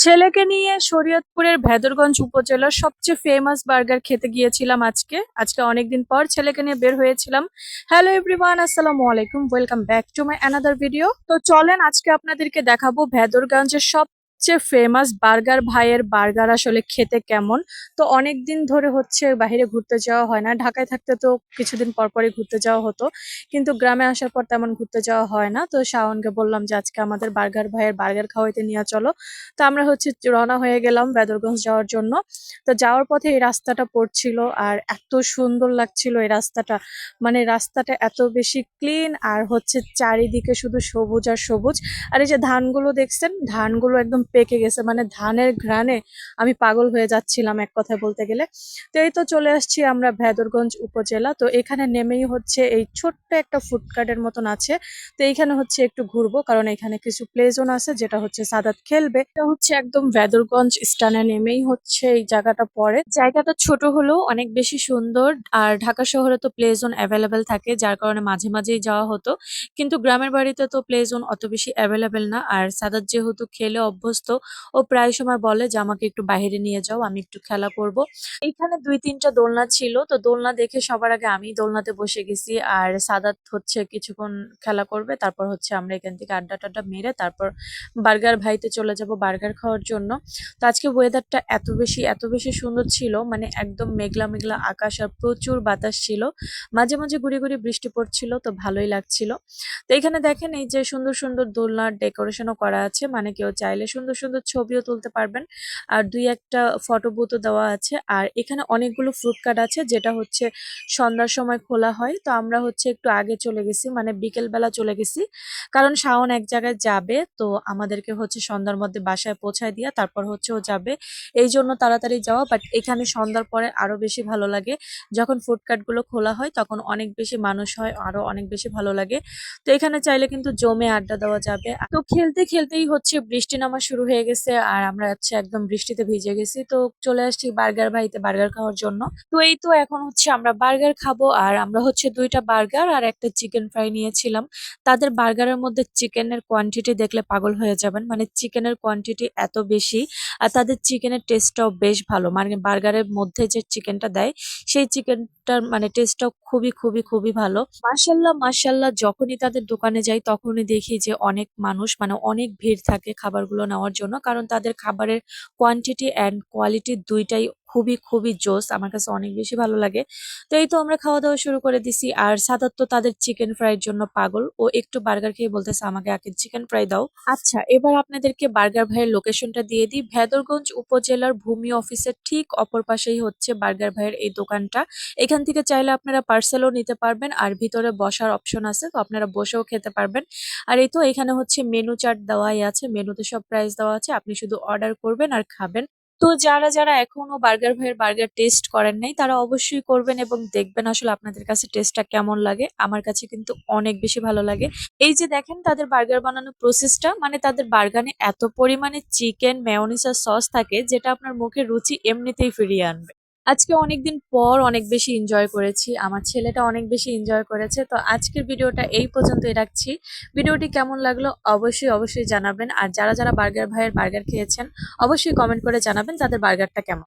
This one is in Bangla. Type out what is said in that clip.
ছেলেকে নিয়ে শরীয়তপুরের ভেদরগঞ্জ উপজেলার সবচেয়ে ফেমাস বার্গার খেতে গিয়েছিলাম আজকে অনেকদিন পর ছেলেকে নিয়ে বের হয়েছিলাম। হ্যালো এভরিওয়ান, আসসালামু আলাইকুম, welcome back to my another video. তো চলেন আজকে আপনাদেরকে দেখাবো ভেদরগঞ্জের সবচেয়ে ফেমাস বার্গার ভাইয়ের বার্গার আসলে খেতে কেমন। তো অনেকদিন ধরে হচ্ছে বাইরে ঘুরতে যাওয়া হয় না, ঢাকায় থাকতে তো কিছুদিন পর পরই ঘুরতে যাওয়া হতো, কিন্তু গ্রামে আসার পর তেমন ঘুরতে যাওয়া হয় না। তো শাওনকে বললাম যে আজকে আমাদের বার্গার ভাইয়ের বার্গার খাওয়াইতে নিয়ে চলো। তো আমরা হচ্ছে রওনা হয়ে গেলাম বেদরগঞ্জ যাওয়ার জন্য। তো যাওয়ার পথে এই রাস্তাটা পড়ছিল আর এত সুন্দর লাগছিল এই রাস্তাটা, মানে রাস্তাটা এত বেশি ক্লিন আর হচ্ছে চারিদিকে শুধু সবুজ আর সবুজ। আর এই যে ধানগুলো দেখছেন, ধানগুলো একদম পেকে গেছে, মানে ধানের ঘ্রাণে আমি পাগল হয়ে যাচ্ছিলাম এক কথায় বলতে গেলে। তো এই তো চলে আসছি আমরা ভেদরগঞ্জ উপজেলা। তো এখানে নেমেই হচ্ছে এই ছোট্ট একটা ফুডকার্টের মতন আছে। তো এইখানে হচ্ছে একটু ঘুরবো, কারণ এখানে কিছু প্লে জোন আছে যেটা হচ্ছে সাদাত খেলবে। এটা হচ্ছে একদম ভেদরগঞ্জ স্টানে নেমেই হচ্ছে এই জায়গাটা পড়ে। জায়গাটা ছোট হলেও অনেক বেশি সুন্দর। আর ঢাকা শহরে তো প্লে জোন অ্যাভেলেবেল থাকে, যার কারণে মাঝে মাঝেই যাওয়া হতো, কিন্তু গ্রামের বাড়িতে তো প্লে জোন অত বেশি অ্যাভেলেবেল না। আর সাদাত যেহেতু খেলে অভ্যস্ত, ও প্রায় সময় বলে যে আমাকে একটু বাইরে নিয়ে যাও, আমি একটু খেলা করব। এখানে ২-৩টা দোলনা ছিল, তো দোলনা দেখে সবার আগে আমি দোলনাতে বসে গেছি। আর সাদাত হচ্ছে কিছুক্ষণ খেলা করবে, তারপর হচ্ছে আমরা এখান থেকে আড্ডা টাড্ডা মেরে তারপর বার্গার ভাইতে চলে যাব বার্গার খাওয়ার জন্য। তো আজকে ওয়েদারটা এত বেশি সুন্দর ছিল, মানে একদম মেঘলা মেঘলা আকাশ আর প্রচুর বাতাস ছিল, মাঝে মাঝে গুড়ি গুড়ি বৃষ্টি পড়ছিল, তো ভালোই লাগছিল। তো এখানে দেখেন এই যে সুন্দর সুন্দর দোলনার ডেকোরেশনও করা আছে, মানে কেউ চাইলে সুন্দর সুন্দর ছবিও তুলতে পারবেন। আর দুই একটা ফটো বুথও দেওয়া আছে। আর এখানে অনেকগুলো ফ্রুট কার্ট আছে, যেটা হচ্ছে সন্ধ্যার সময় খোলা হয়। তো আমরা হচ্ছে একটু আগে চলে গেছি, মানে বিকেল বেলা চলে গেছি, কারণ শাওন এক জায়গায় যাবে, তো আমাদেরকে হচ্ছে সন্ধ্যার মধ্যে বাসায় পৌঁছায় দিয়া তারপর হচ্ছে ও যাবে, এই জন্য তাড়াতাড়ি যাওয়া। বাট এখানে সন্ধ্যার পরে আরো বেশি ভালো লাগে, যখন ফুড কার্ট গুলো খোলা হয় তখন অনেক বেশি মানুষ হয়, আরো অনেক বেশি ভালো লাগে। তো এখানে চাইলে কিন্তু জমে আড্ডা দেওয়া যাবে। তো খেলতে খেলতেই হচ্ছে বৃষ্টি নামা শুরু হয়ে গেছে, আর আমরা হচ্ছে একদম বৃষ্টিতে ভিজে গেছি। তো চলে আসছি বার্গার ভাইতে বার্গার খাওয়ার জন্য। তো এই তো এখন হচ্ছে আমরা বার্গার খাবো, আর আমরা হচ্ছে 2টা বার্গার আর একটা চিকেন ফ্রাই নিয়েছিলাম। তাদের বার্গারের মধ্যে চিকেনের কোয়ান্টিটি দেখলে পাগল হয়ে যাবেন, মানে চিকেনের কোয়ান্টিটি এত বেশি। আর তাদের চিকেনের টেস্টটাও বেশ ভালো, মানে বার্গারের মধ্যে যে চিকেনটা দেয় সেই চিকেনটার মানে টেস্টটাও খুবই খুবই খুবই ভালো। মাশাল্লাহ মাশাল্লাহ, যখনই তাদের দোকানে যাই তখনই দেখি যে অনেক মানুষ, মানে অনেক ভিড় থাকে খাবারগুলো নেওয়ার জন্য, কারণ তাদের খাবারের কোয়ান্টিটি অ্যান্ড কোয়ালিটি দুইটাই খুবই খুবই জোস, আমার কাছে অনেক বেশি ভালো লাগে। তো এই তো আমরা খাওয়া দাওয়া শুরু করে দিছি। আর সাদাত তো তাদের চিকেন ফ্রাইয়ের জন্য পাগল, ও একটু বার্গার খেয়ে বলতেছে আমাকে আগে চিকেন ফ্রাই দাও। আচ্ছা, এবার আপনাদেরকে বার্গার ভাইয়ের লোকেশনটা দিয়ে দিই। ভেদরগঞ্জ উপজেলার ভূমি অফিসের ঠিক অপর পাশেই হচ্ছে বার্গার ভাইয়ের এই দোকানটা। এখান থেকে চাইলে আপনারা পার্সেলও নিতে পারবেন, আর ভিতরে বসার অপশন আছে, তো আপনারা বসেও খেতে পারবেন। আর এই তো এখানে হচ্ছে মেনু চার্ট দেওয়াই আছে, মেনুতে সব প্রাইস দেওয়া আছে, আপনি শুধু অর্ডার করবেন আর খাবেন। তো যারা যারা এখনো বার্গার ভাইয়ের বার্গার টেস্ট করেন নাই তারা অবশ্যই করবেন এবং দেখবেন আসলে আপনাদের কাছে টেস্টটা কেমন লাগে। আমার কাছে কিন্তু অনেক বেশি ভালো লাগে। এই যে দেখেন তাদের বার্গার বানানোর প্রসেসটা, মানে তাদের বার্গারে এত পরিমাণে চিকেন, মেয়োনিজ আর সস থাকে যেটা আপনার মুখে রুচি এমনিতেই ফিরিয়ে আনবে। আজকে অনেকদিন পর অনেক বেশি এনজয় করেছি, আমার ছেলেটা অনেক বেশি এনজয় করেছে। তো আজকের ভিডিওটা এই পর্যন্তই রাখছি। ভিডিওটি কেমন লাগলো অবশ্যই অবশ্যই জানাবেন, আর যারা যারা বার্গার ভাইয়ের বার্গার খেয়েছেন অবশ্যই কমেন্ট করে জানাবেন তাদের বার্গারটা কেমন।